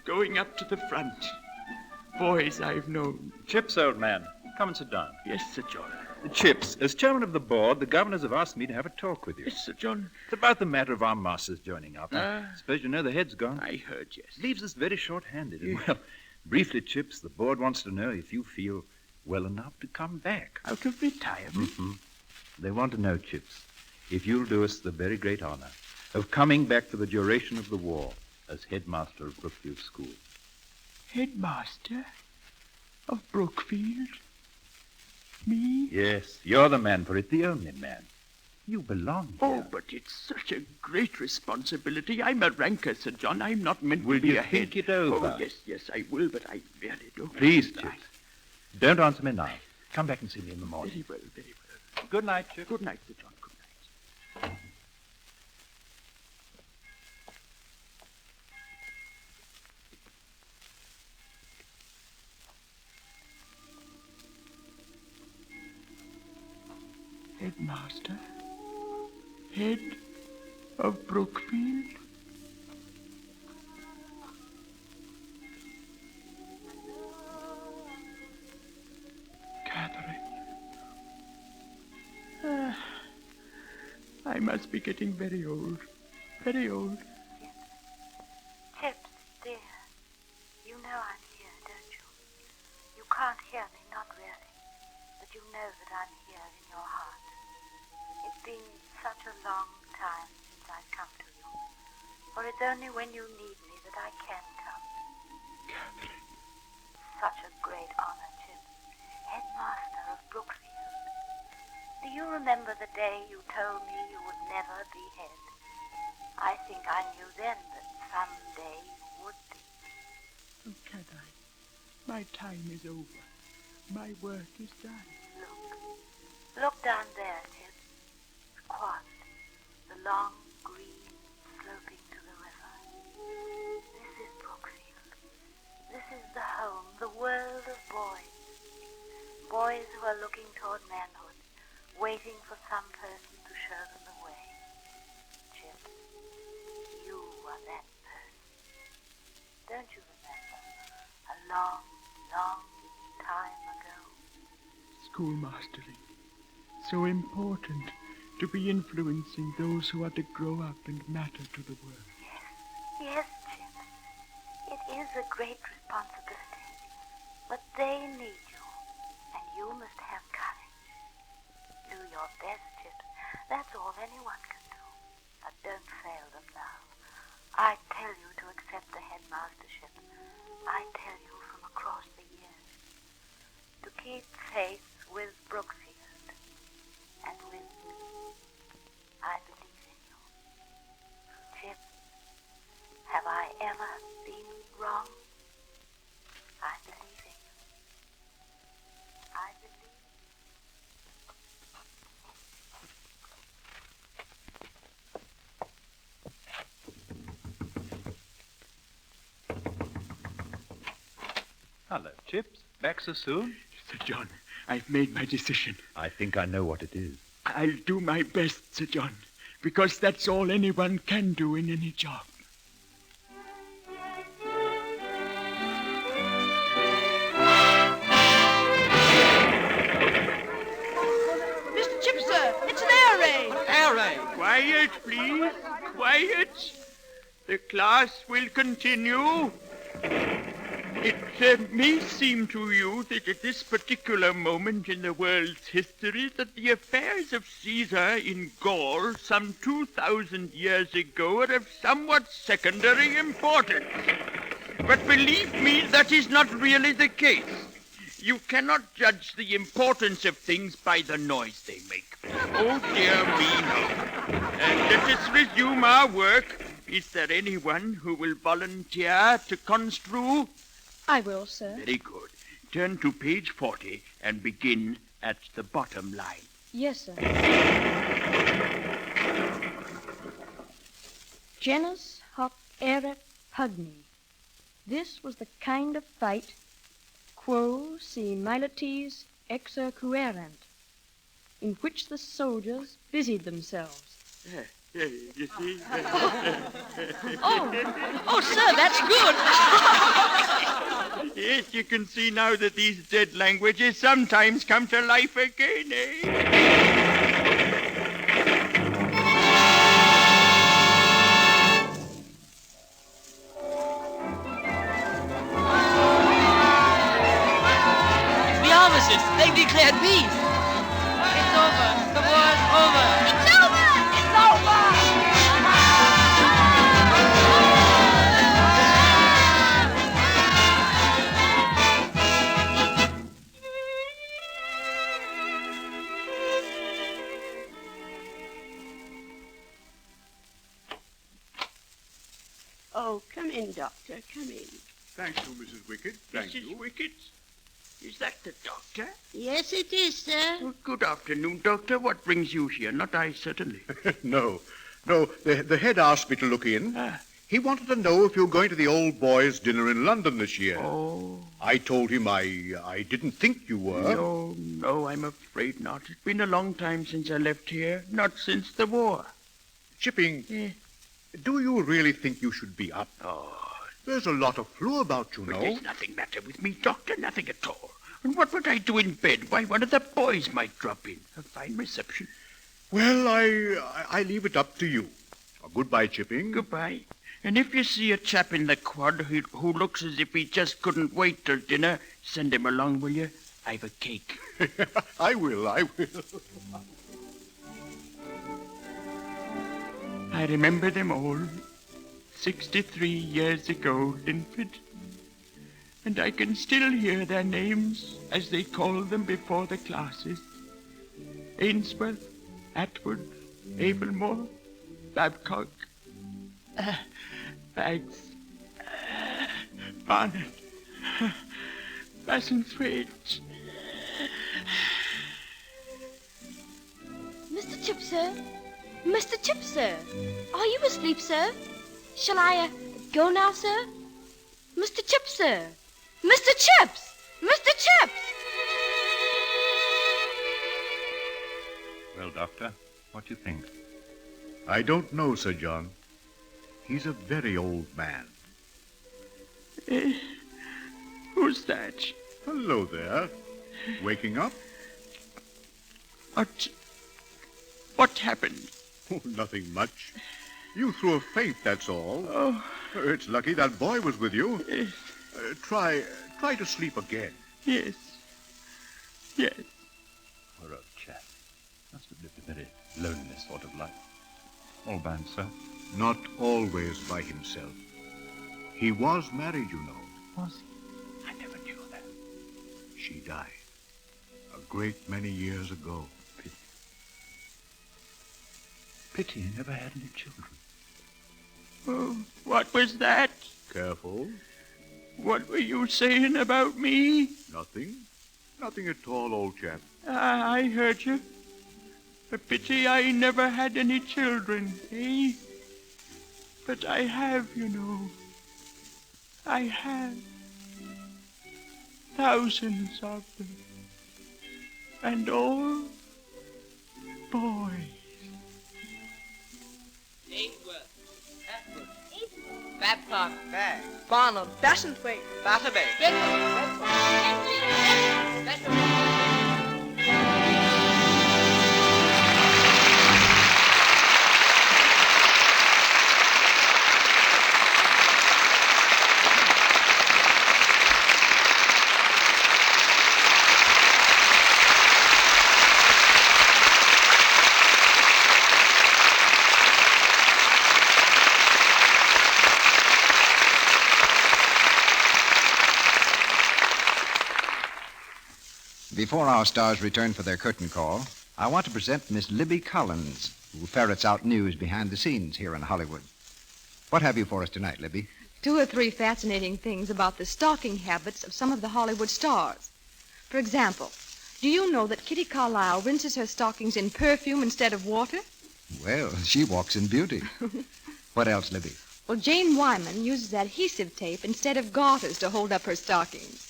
Going up to the front. Boys I've known. Chips, old man, come and sit down. Yes, Sir John. Chips, as chairman of the board, the governors have asked me to have a talk with you. Yes, Sir John. It's about the matter of our masters joining up. I suppose you know the head's gone. I heard, yes. Leaves us very short-handed. And, well, briefly, Chips, the board wants to know if you feel well enough to come back. Out of retirement? Mm-hmm. They want to know, Chips, if you'll do us the very great honor of coming back for the duration of the war as headmaster of Brookfield School. Headmaster of Brookfield? Me? Yes, you're the man for it, the only man. You belong here. Oh, but it's such a great responsibility. I'm a ranker, Sir John. I'm not meant Will to be you a head. think it over? Oh, yes, I will, but I really don't. Please, Chips. Don't answer me now. Come back and see me in the morning. Very well, very well. Good night, Chips. Good night, Sir John. Good night. Headmaster? Head of Brookfield? Catherine. I must be getting very old. Very old. Chips, dear. You know I'm here, don't you? You can't hear me, not really. But you know that I'm here in your heart. It's been such a long time since I've come to you. For it's only when you need me that I can come. Catherine. Such a great honor, Chip. Headmaster of Brookfield. Do you remember the day you told me you would never be head? I think I knew then that someday you would be. Oh, Catherine, my time is over. My work is done. Look down there, Chip. The quad. The long green sloping to the river. This is Brookfield. This is the home, the world of boys. Boys who are looking toward manhood, waiting for some person to show them the way. Chip, you are that person. Don't you remember? A long, long time ago. Schoolmastering. So important to be influencing those who are to grow up and matter to the world. Yes, Chip. It is a great responsibility. But they need you. And you must have courage. Do your best, Chip. That's all anyone can do. But don't fail them now. I tell you to accept the headmastership. I tell you from across the years. To keep faith with Brookfield. And with me. I believe in you. Chip, have I ever been wrong? I believe in you. I believe. Hello, Chips. Back so soon? Sir John, I've made my decision. I think I know what it is. I'll do my best, Sir John, because that's all anyone can do in any job. Mr. Chip, sir, it's an air raid. Air raid. Quiet, please. Quiet. The class will continue. It may seem to you that at this particular moment in the world's history that the affairs of Caesar in Gaul some 2,000 years ago are of somewhat secondary importance. But believe me, that is not really the case. You cannot judge the importance of things by the noise they make. Oh, dear me, no. And let us resume our work. Is there anyone who will volunteer to construe? I will, sir. Very good. Turn to page 40 and begin at the bottom line. Yes, sir. Genus hoc erat pugni. This was the kind of fight quo si milites exerquerant. in which the soldiers busied themselves. You see? Oh, sir, that's good. Yes, you can see now that these dead languages sometimes come to life again, eh? They've declared peace. It's over. The war's over. It's over! It's over! Oh, come in, Doctor. Come in. Thank you, Mrs. Wickett. Thank you. Mrs. Wickett? Is that the doctor? Yes, it is, sir. Oh, good afternoon, Doctor. What brings you here? Not I, certainly. No. The head asked me to look in. He wanted to know if you're going to the old boys' dinner in London this year. Oh. I told him I didn't think you were. No, I'm afraid not. It's been a long time since I left here. Not since the war. Chipping, do you really think you should be up? Oh. There's a lot of flu about, you know. There's nothing matter with me, Doctor. Nothing at all. And what would I do in bed? Why, one of the boys might drop in. A fine reception. Well, I leave it up to you. Goodbye, Chipping. Goodbye. And if you see a chap in the quad who looks as if he just couldn't wait till dinner, send him along, will you? I've a cake. I will. I remember them all. 63 years ago, Linford. And I can still hear their names as they called them before the classes. Ainsworth, Atwood, Abelmore, Babcock, Baggs, Barnett, Bassingthwaighte. Mr. Chip, sir? Mr. Chip, sir? Are you asleep, sir? Shall I, go now, sir? Mr. Chip, sir? Mr. Chips! Mr. Chips! Well, Doctor, what do you think? I don't know, Sir John. He's a very old man. Who's that? Hello there. Waking up? What happened? Oh, nothing much. You threw a faint, that's all. Oh. It's lucky that boy was with you. Try to sleep again. Yes. Poor old chap. Must have lived a very lonely sort of life. All by himself. Not always by himself. He was married, you know. Was he? I never knew that. She died a great many years ago. Pity he never had any children. Oh, what was that? Careful. What were you saying about me? Nothing. Nothing at all, old chap. I heard you. A pity I never had any children, eh? But I have, you know. I have. Thousands of them. And all boys. Ainsworth, Atwood, Babcock, Baggs, Barnum, Bassingthwaighte, Batterby, Before our stars return for their curtain call, I want to present Miss Libby Collins, who ferrets out news behind the scenes here in Hollywood. What have you for us tonight, Libby? 2 or 3 fascinating things about the stocking habits of some of the Hollywood stars. For example, do you know that Kitty Carlisle rinses her stockings in perfume instead of water? Well, she walks in beauty. What else, Libby? Well, Jane Wyman uses adhesive tape instead of garters to hold up her stockings.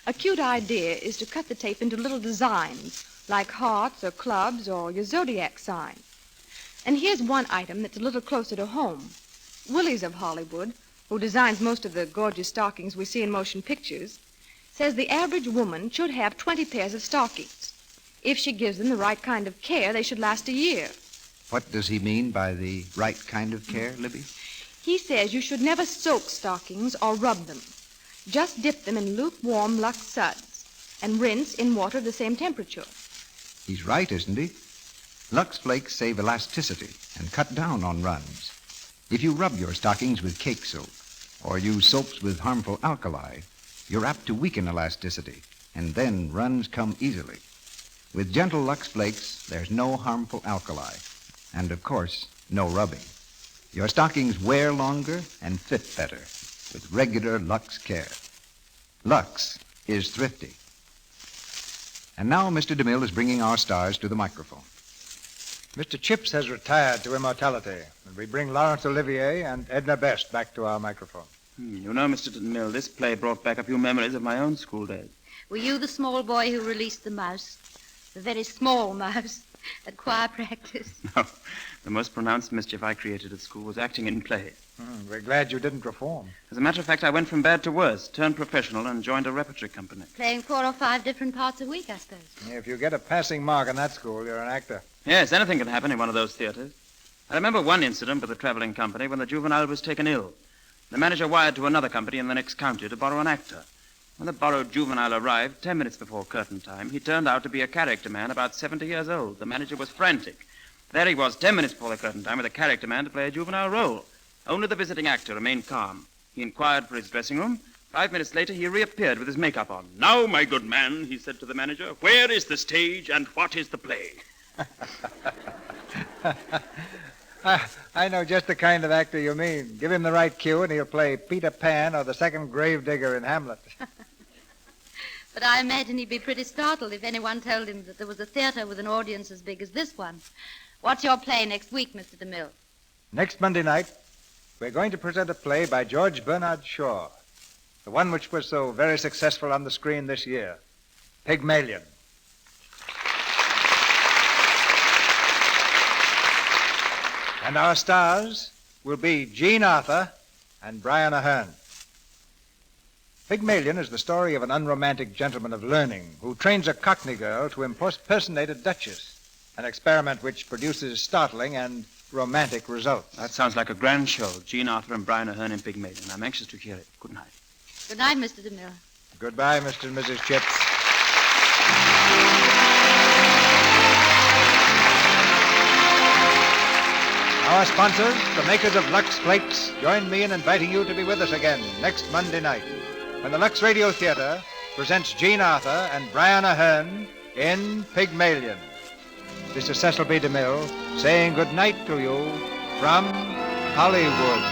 A cute idea is to cut the tape into little designs, like hearts or clubs or your zodiac sign. And here's one item that's a little closer to home. Willie's of Hollywood, who designs most of the gorgeous stockings we see in motion pictures, says the average woman should have 20 pairs of stockings. If she gives them the right kind of care, they should last a year. What does he mean by the right kind of care, Libby? He says you should never soak stockings or rub them. Just dip them in lukewarm Lux suds and rinse in water of the same temperature. He's right, isn't he? Lux Flakes save elasticity and cut down on runs. If you rub your stockings with cake soap or use soaps with harmful alkali, you're apt to weaken elasticity, and then runs come easily. With gentle Lux Flakes, there's no harmful alkali, and of course, no rubbing. Your stockings wear longer and fit better with regular Lux care. Lux is thrifty. And now Mr. DeMille is bringing our stars to the microphone. Mr. Chips has retired to immortality, and we bring Laurence Olivier and Ednabest back to our microphone. You know, Mr. DeMille, this play brought back a few memories of my own school days. Were you the small boy who released the mouse? The very small mouse at choir practice? No, the most pronounced mischief I created at school was acting in plays. We're glad you didn't reform. As a matter of fact, I went from bad to worse, turned professional, and joined a repertory company. Playing 4 or 5 different parts a week, I suppose. If you get a passing mark in that school, you're an actor. Yes, anything can happen in one of those theaters. I remember one incident with a traveling company when the juvenile was taken ill. The manager wired to another company in the next county to borrow an actor. When the borrowed juvenile arrived 10 minutes before curtain time, he turned out to be a character man about 70 years old. The manager was frantic. There he was 10 minutes before the curtain time with a character man to play a juvenile role. Only the visiting actor remained calm. He inquired for his dressing room. 5 minutes later, he reappeared with his makeup on. "Now, my good man," he said to the manager, "where is the stage and what is the play?" I know just the kind of actor you mean. Give him the right cue and he'll play Peter Pan or the second gravedigger in Hamlet. But I imagine he'd be pretty startled if anyone told him that there was a theater with an audience as big as this one. What's your play next week, Mr. DeMille? Next Monday night, we're going to present a play by George Bernard Shaw, the one which was so very successful on the screen this year, Pygmalion. And our stars will be Jean Arthur and Brian Ahern. Pygmalion is the story of an unromantic gentleman of learning who trains a Cockney girl to impersonate a duchess, an experiment which produces startling and romantic results. That sounds like a grand show. Jean Arthur and Brian Ahern in Pygmalion. I'm anxious to hear it. Good night. Good night, Mr. DeMille. Goodbye, Mr. and Mrs. Chips. Our sponsors, the makers of Lux Flakes, join me in inviting you to be with us again next Monday night when the Lux Radio Theatre presents Jean Arthur and Brian Ahern in Pygmalion. This is Cecil B. DeMille saying good night to you from Hollywood.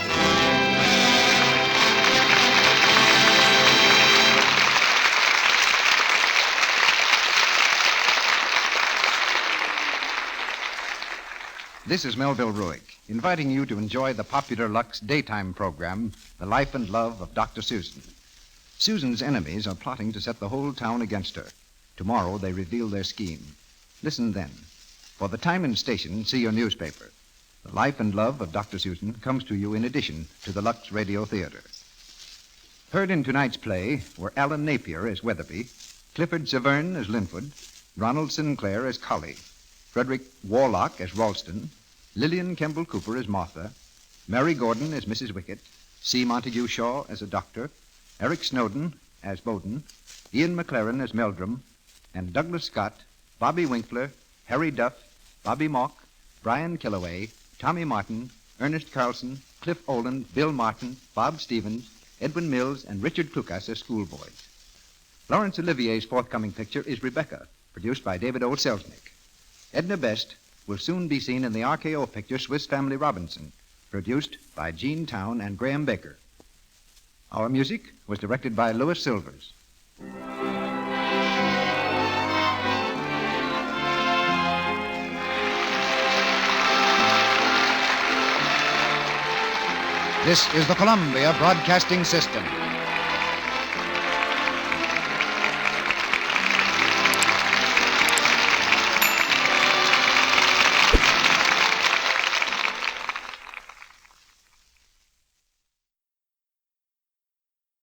This is Melville Ruick, inviting you to enjoy the popular Lux daytime program, The Life and Love of Dr. Susan. Susan's enemies are plotting to set the whole town against her. Tomorrow they reveal their scheme. Listen then. For the time and station, see your newspaper. The Life and Love of Dr. Susan comes to you in addition to the Lux Radio Theatre. Heard in tonight's play were Alan Napier as Weatherby, Clifford Severn as Linford, Ronald Sinclair as Collie, Frederick Warlock as Ralston, Lillian Kemble Cooper as Martha, Mary Gordon as Mrs. Wickett, C. Montague Shaw as a doctor, Eric Snowden as Bowden, Ian McLaren as Meldrum, and Douglas Scott, Bobby Winkler, Harry Duff, Bobby Mock, Brian Killaway, Tommy Martin, Ernest Carlson, Cliff Oland, Bill Martin, Bob Stevens, Edwin Mills, and Richard Klukas as schoolboys. Laurence Olivier's forthcoming picture is Rebecca, produced by David O. Selznick. Ednabest will soon be seen in the RKO picture Swiss Family Robinson, produced by Gene Town and Graham Baker. Our music was directed by Louis Silvers. This is the Columbia Broadcasting System.